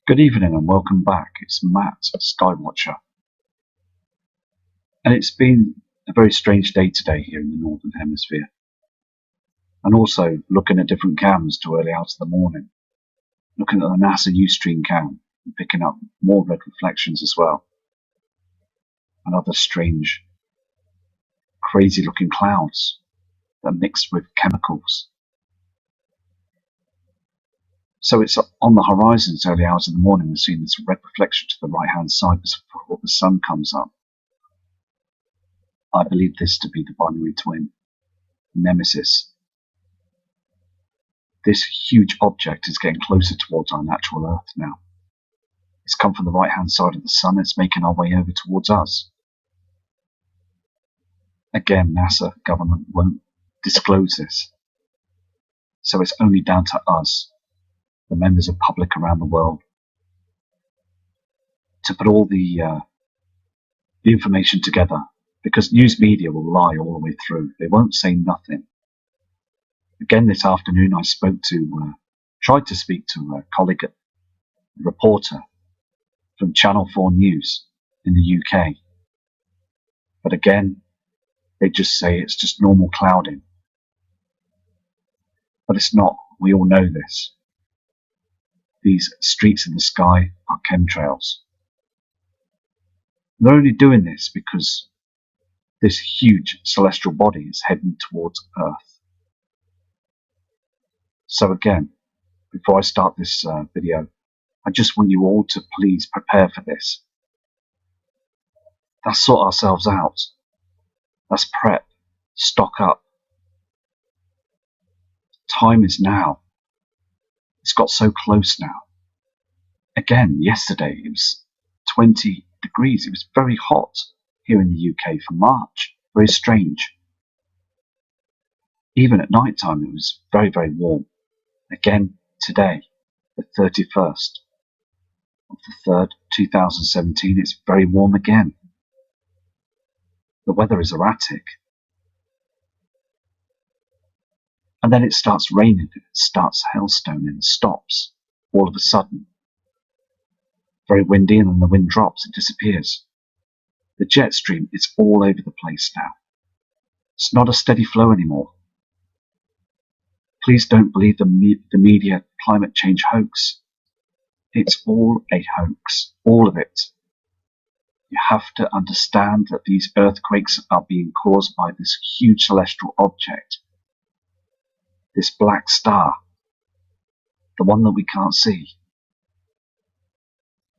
Good evening and welcome back. It's Matt, Skywatcher. And it's been a very strange day today here in the Northern Hemisphere. And also looking at different cams to early hours of the morning. Looking at the NASA Ustream cam and picking up more red reflections as well. And other strange, crazy looking clouds that are mixed with chemicals. So it's on the horizons early hours of the morning. We're seeing this red reflection to the right hand side before the sun comes up. I believe this to be the binary twin, Nemesis. This huge object is getting closer towards our natural Earth now. It's come from the right hand side of the sun. It's making our way over towards us. Again, NASA government won't disclose this. So it's only down to us, the members of public around the world, to put all the information together, because news media will lie all the way through. They won't say nothing. Again, this afternoon I tried to speak to a colleague, a reporter from Channel 4 News in the UK. But again, they just say it's just normal clouding. But it's not. We all know this. These streaks in the sky are chemtrails. They're only doing this because this huge celestial body is heading towards Earth. So again, before I start this video, I just want you all to please prepare for this. Let's sort ourselves out. Let's prep, stock up. Time is now. It's got so close now. Again, yesterday it was 20 degrees. It was very hot here in the UK for March. Very strange. Even at night time it was very, very warm. Again, today, the 31st of the 3rd, 2017, it's very warm again. The weather is erratic. And then it starts raining, it starts hailstoning, and stops all of a sudden. Very windy, and then the wind drops, it disappears. The jet stream is all over the place now. It's not a steady flow anymore. Please don't believe the media climate change hoax. It's all a hoax, all of it. You have to understand that these earthquakes are being caused by this huge celestial object. This black star, the one that we can't see.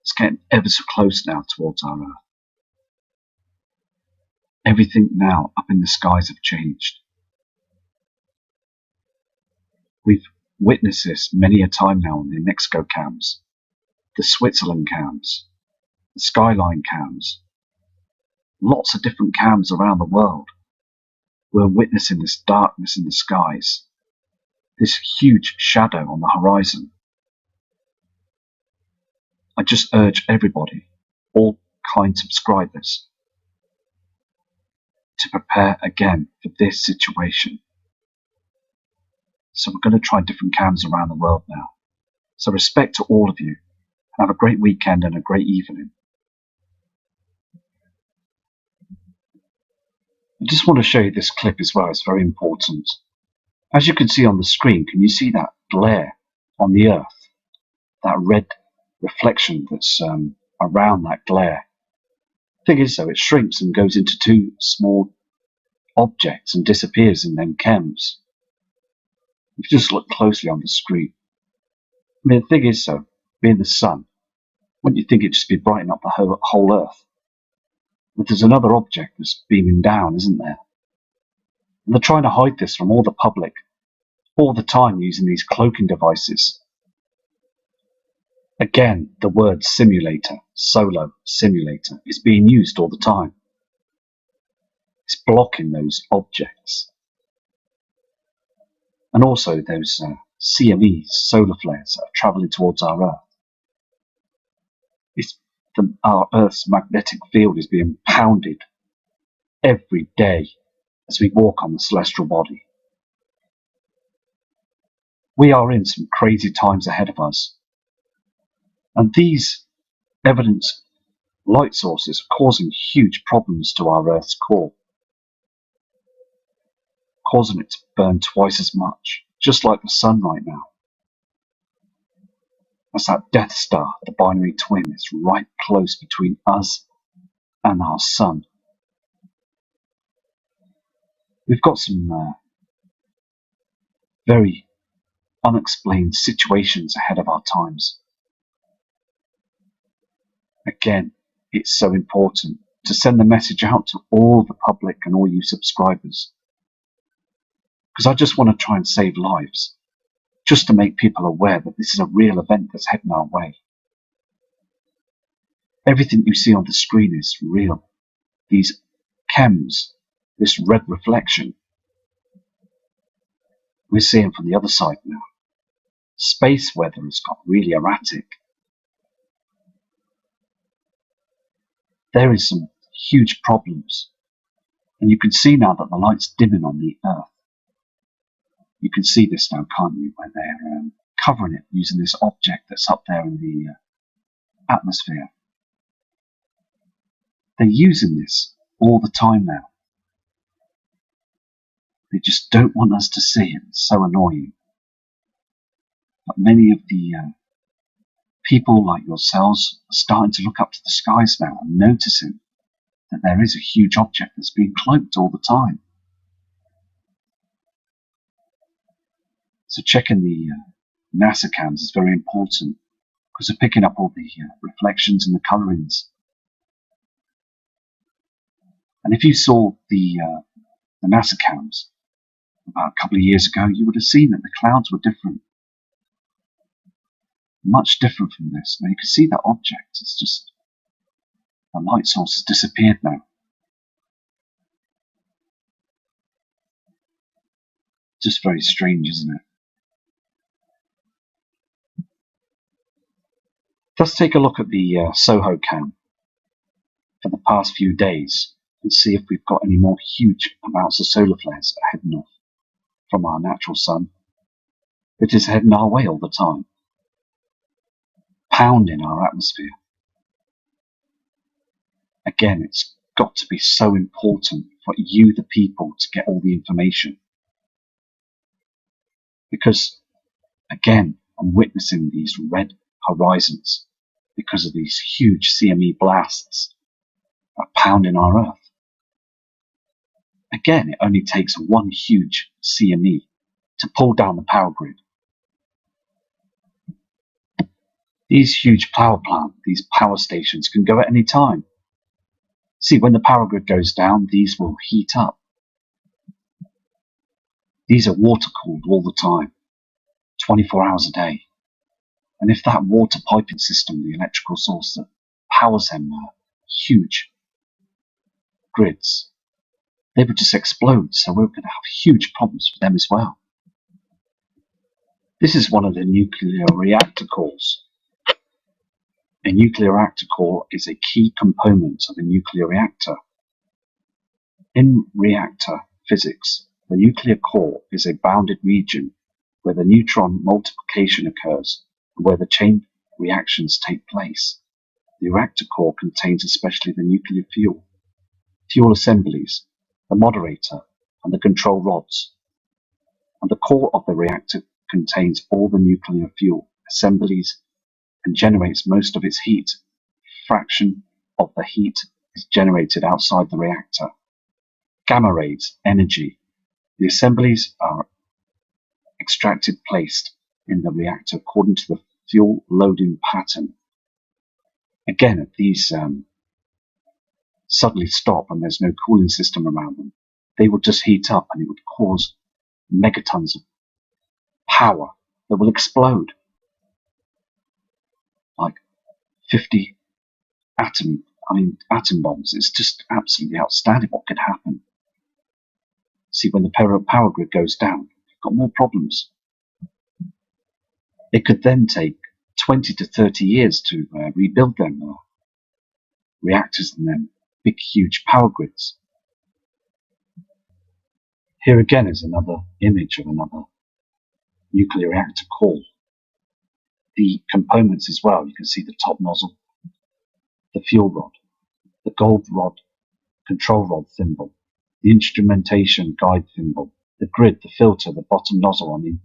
It's getting ever so close now towards our Earth. Everything now up in the skies have changed. We've witnessed this many a time now on the Mexico cams, the Switzerland cams, the Skyline cams, lots of different cams around the world. We're witnessing this darkness in the skies, this huge shadow on the horizon. I just urge everybody, all kind subscribers, to prepare again for this situation. So we're going to try different cams around the world now. So respect to all of you. Have a great weekend and a great evening. I just want to show you this clip as well. It's very important. As you can see on the screen, can you see that glare on the Earth? That red reflection that's around that glare. The thing is though, it shrinks and goes into two small objects and disappears in them chems. If you just look closely on the screen. I mean, the thing is though, being the sun, wouldn't you think it'd just be brightening up the whole Earth? But there's another object that's beaming down, isn't there? And they're trying to hide this from all the public, all the time using these cloaking devices. Again, the word simulator, solo simulator, is being used all the time. It's blocking those objects. And also those CMEs, solar flares, that are travelling towards our Earth. Our Earth's magnetic field is being pounded every day as we walk on the celestial body. We are in some crazy times ahead of us. And these evidence light sources are causing huge problems to our Earth's core, causing it to burn twice as much, just like the sun right now. As that Death Star, the binary twin, is right close between us and our sun. We've got some very unexplained situations ahead of our times. Again, it's so important to send the message out to all the public and all you subscribers, because I just want to try and save lives, just to make people aware that this is a real event that's heading our way. Everything you see on the screen is real. These chems, this red reflection, we're seeing from the other side now. Space weather has got really erratic. There is some huge problems, and you can see now that the light's dimming on the Earth. You can see this now, can't you, where they're covering it using this object that's up there in the atmosphere. They're using this all the time now. They just don't want us to see it. It's so annoying. But many of the people like yourselves are starting to look up to the skies now and noticing that there is a huge object that's being cloaked all the time. So checking the NASA cams is very important, because they're picking up all the reflections and the colorings. And if you saw the NASA cams about a couple of years ago, you would have seen that the clouds were different. Much different from this. Now you can see that object. It's just, the light source has disappeared now. Just very strange, isn't it? Let's take a look at the SOHO cam for the past few days and see if we've got any more huge amounts of solar flares that are heading off from our natural sun. It is heading our way all the time, pounding our atmosphere. Again, it's got to be so important for you, the people, to get all the information. Because, again, I'm witnessing these red horizons because of these huge CME blasts are pounding our Earth. Again, it only takes one huge CME to pull down the power grid. These huge power plants, these power stations can go at any time. See, when the power grid goes down, these will heat up. These are water cooled all the time, 24 hours a day. And if that water piping system, the electrical source that powers them, huge grids, they would just explode. So we're going to have huge problems with them as well. This is one of the nuclear reactor cores. A nuclear reactor core is a key component of a nuclear reactor. In reactor physics, the nuclear core is a bounded region where the neutron multiplication occurs and where the chain reactions take place. The reactor core contains especially the nuclear fuel assemblies, the moderator, and the control rods. And the core of the reactor contains all the nuclear fuel assemblies and generates most of its heat. A fraction of the heat is generated outside the reactor. Gamma rays, energy. The assemblies are extracted, placed in the reactor according to the fuel loading pattern. Again, if these suddenly stop and there's no cooling system around them, they will just heat up and it would cause megatons of power that will explode. Like 50 atom bombs. It's just absolutely outstanding what could happen. See, when the power grid goes down, you've got more problems. It could then take 20 to 30 years to rebuild them reactors and then big, huge power grids. Here again is another image of another nuclear reactor core. the components as well. You can see the top nozzle, the fuel rod, the gold rod, control rod thimble, the instrumentation guide thimble, the grid, the filter, the bottom nozzle. I mean,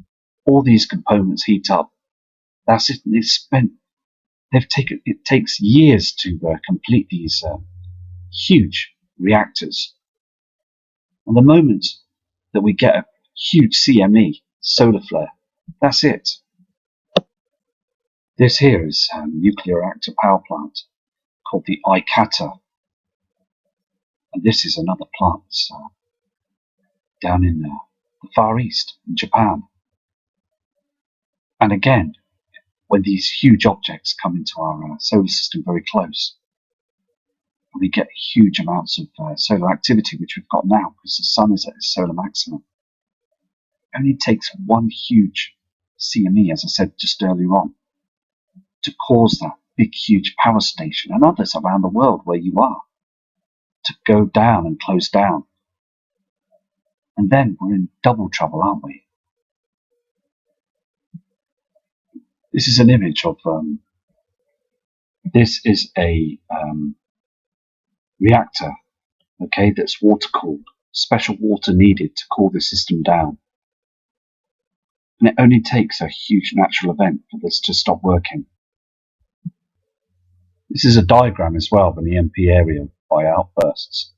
all these components heat up. That's it. It takes years to complete these huge reactors. And the moment that we get a huge CME, solar flare, that's it. This here is a nuclear reactor power plant called the Ikata. And this is another plant down in the Far East, in Japan. And again, when these huge objects come into our solar system very close, and we get huge amounts of solar activity, which we've got now because the sun is at its solar maximum. It only takes one huge CME, as I said just earlier on, to cause that big, huge power station and others around the world where you are to go down and close down. And then we're in double trouble, aren't we? This is an image of, this is a reactor, okay, that's water cooled. Special water needed to cool the system down. And it only takes a huge natural event for this to stop working. This is a diagram as well of an EMP area by outbursts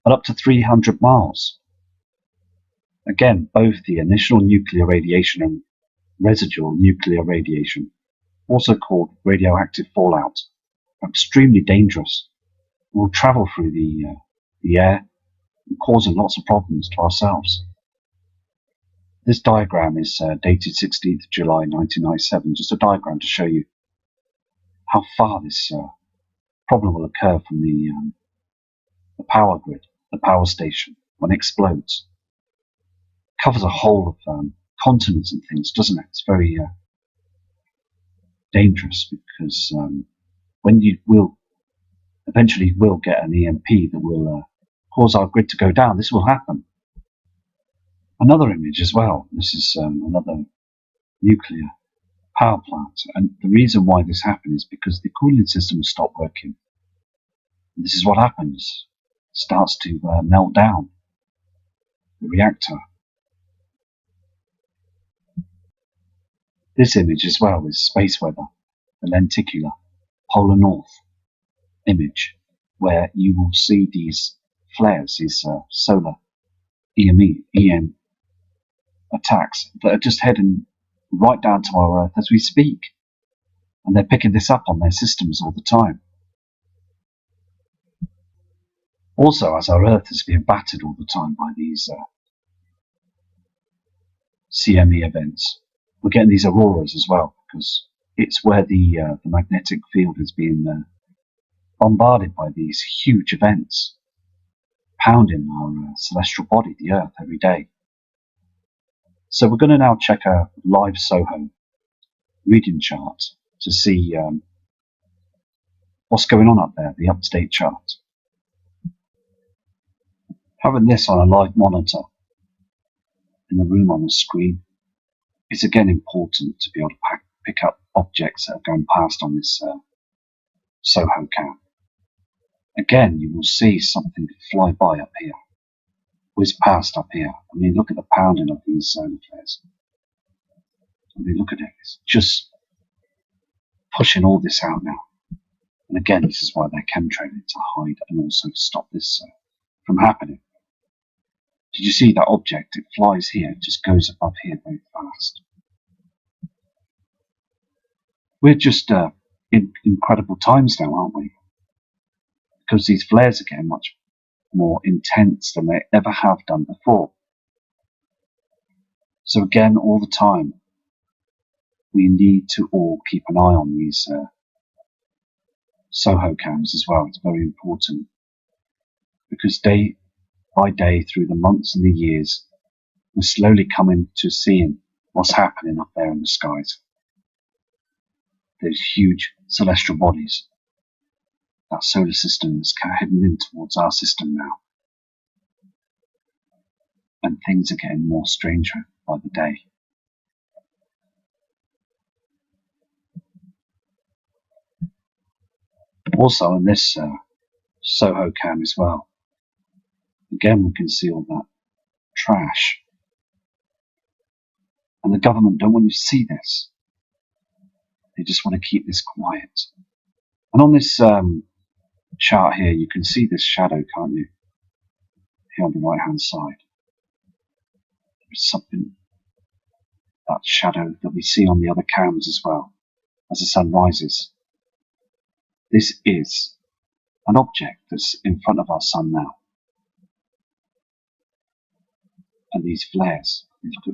at up to 300 miles. Again, both the initial nuclear radiation and residual nuclear radiation, also called radioactive fallout, are extremely dangerous. Will travel through the air and causing lots of problems to ourselves. This diagram is dated 16th July 1997, just a diagram to show you how far this problem will occur from the power grid, the power station, when it explodes. It covers a whole of continents and things, doesn't it? It's very dangerous because when you will eventually get an EMP that will cause our grid to go down, this will happen. Another image as well. This is another nuclear power plant, and the reason why this happened is because the cooling system stopped working. And this is what happens. It starts to melt down the reactor. This image as well is space weather, the lenticular polar north image, where you will see these flares, these solar EM attacks that are just heading right down to our Earth as we speak. And they're picking this up on their systems all the time. Also, as our Earth is being battered all the time by these CME events, we're getting these auroras as well, because it's where the magnetic field is being bombarded by these huge events, pounding our celestial body, the Earth, every day. So we're going to now check a live SOHO reading chart to see what's going on up there, the up-to-date chart. Having this on a live monitor in the room on the screen is again important to be able to pick up objects that are going past on this SOHO cam. Again, you will see something fly by up here, whiz past up here. I mean, look at the pounding of these solar flares. I mean, look at it. It's just pushing all this out now. And again, this is why they're chemtrailing, to hide and also to stop this from happening. Did you see that object? It flies here, it just goes above here very fast. We're just in incredible times now, aren't we? Because these flares are getting much more intense than they ever have done before. So again, all the time, we need to all keep an eye on these SOHO cams as well. It's very important, because day by day, through the months and the years, we're slowly coming to seeing what's happening up there in the skies. Those huge celestial bodies, that solar system is heading in towards our system now. And things are getting more stranger by the day. Also in this Soho cam as well, again we can see all that trash, and the government don't want you to see this. They just want to keep this quiet. And on this chart here, you can see this shadow, can't you? Here on the right hand side, there's something, that shadow that we see on the other cams as well as the sun rises. This is an object that's in front of our sun now. And these flares, look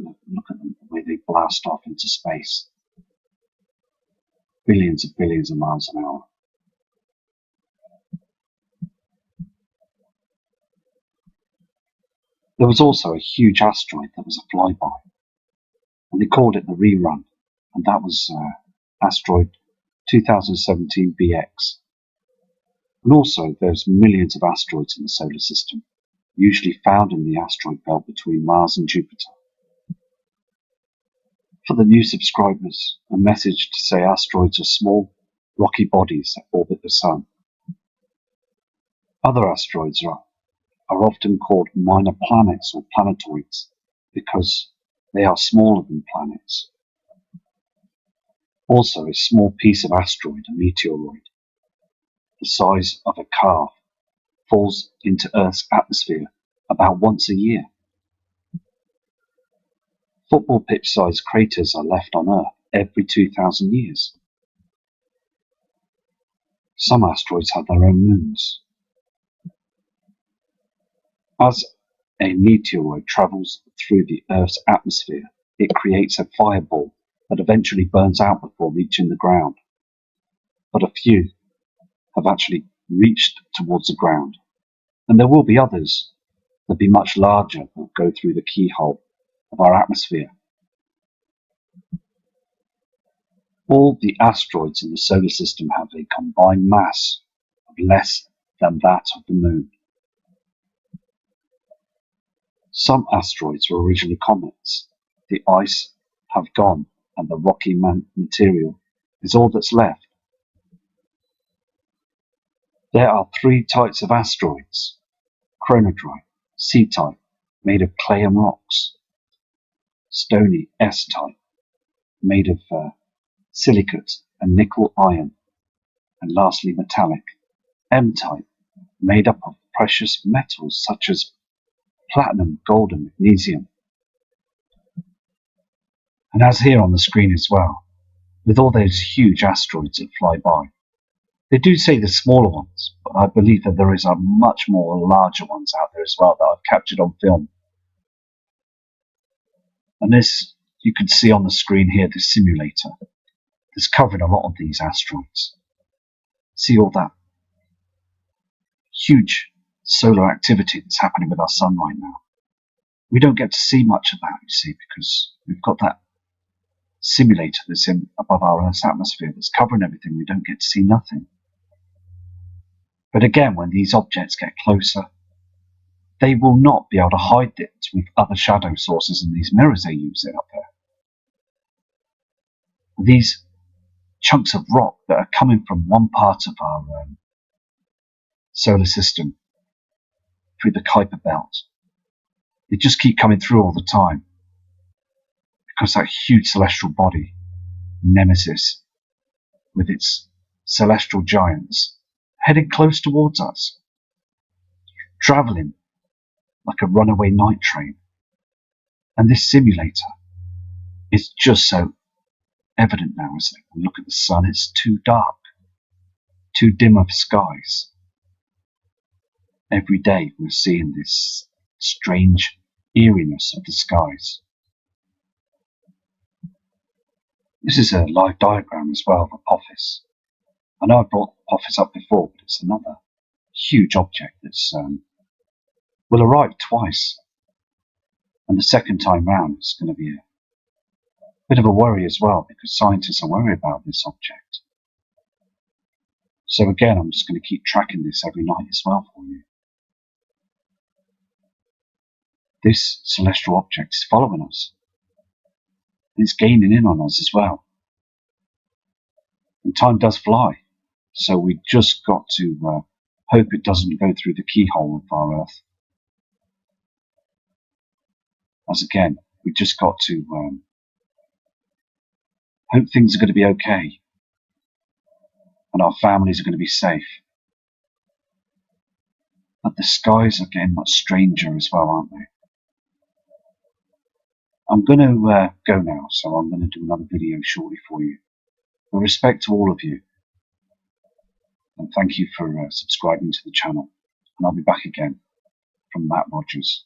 at them, the way they blast off into space. Billions of miles an hour. There was also a huge asteroid that was a flyby, and they called it the rerun, and that was asteroid 2017 BX. And also there's millions of asteroids in the solar system, usually found in the asteroid belt between Mars and Jupiter. For the new subscribers, a message to say asteroids are small, rocky bodies that orbit the Sun. Other asteroids are often called minor planets or planetoids because they are smaller than planets. Also, a small piece of asteroid, a meteoroid, the size of a calf, falls into Earth's atmosphere about once a year. Football pitch-sized craters are left on Earth every 2,000 years. Some asteroids have their own moons. As a meteoroid travels through the Earth's atmosphere, it creates a fireball that eventually burns out before reaching the ground. But a few have actually reached towards the ground, and there will be others that will be much larger that will go through the keyhole of our atmosphere. All the asteroids in the solar system have a combined mass of less than that of the Moon. Some asteroids were originally comets. The ice have gone and the rocky material is all that's left. There are 3 types of asteroids: chronodrite, C-type, made of clay and rocks; stony, S-type, made of silicate and nickel iron; and lastly metallic, M-type, made up of precious metals such as platinum, gold and magnesium. And as here on the screen as well, with all those huge asteroids that fly by, they do say the smaller ones, but I believe that there is a much more larger ones out there as well that I've captured on film. And this, you can see on the screen here, the simulator that's covering a lot of these asteroids. See all that huge solar activity that's happening with our sun right now. We don't get to see much of that, you see, because we've got that simulator that's in above our Earth's atmosphere that's covering everything. We don't get to see nothing. But again, when these objects get closer, they will not be able to hide it with other shadow sources and these mirrors they use it up there. These chunks of rock that are coming from one part of our solar system through the Kuiper belt, they just keep coming through all the time because that huge celestial body, Nemesis, with its celestial giants, heading close towards us, travelling like a runaway night train. And this simulator is just so evident now, isn't it? Look at the sun, it's too dark, too dim of skies. Every day we're seeing this strange eeriness of the skies. This is a live diagram as well of Apophis. I know I brought Apophis up before, but it's another huge object that's will arrive twice. And the second time round is going to be a bit of a worry as well, because scientists are worried about this object. So again, I'm just going to keep tracking this every night as well for you. This celestial object is following us. It's gaining in on us as well. And time does fly. So we just got to hope it doesn't go through the keyhole of our Earth. As again, we just got to hope things are going to be okay and our families are going to be safe. But the skies are getting much stranger as well, aren't they? I'm going to go now, so I'm going to do another video shortly for you. With respect to all of you, and thank you for subscribing to the channel. And I'll be back again from Matt Rogers.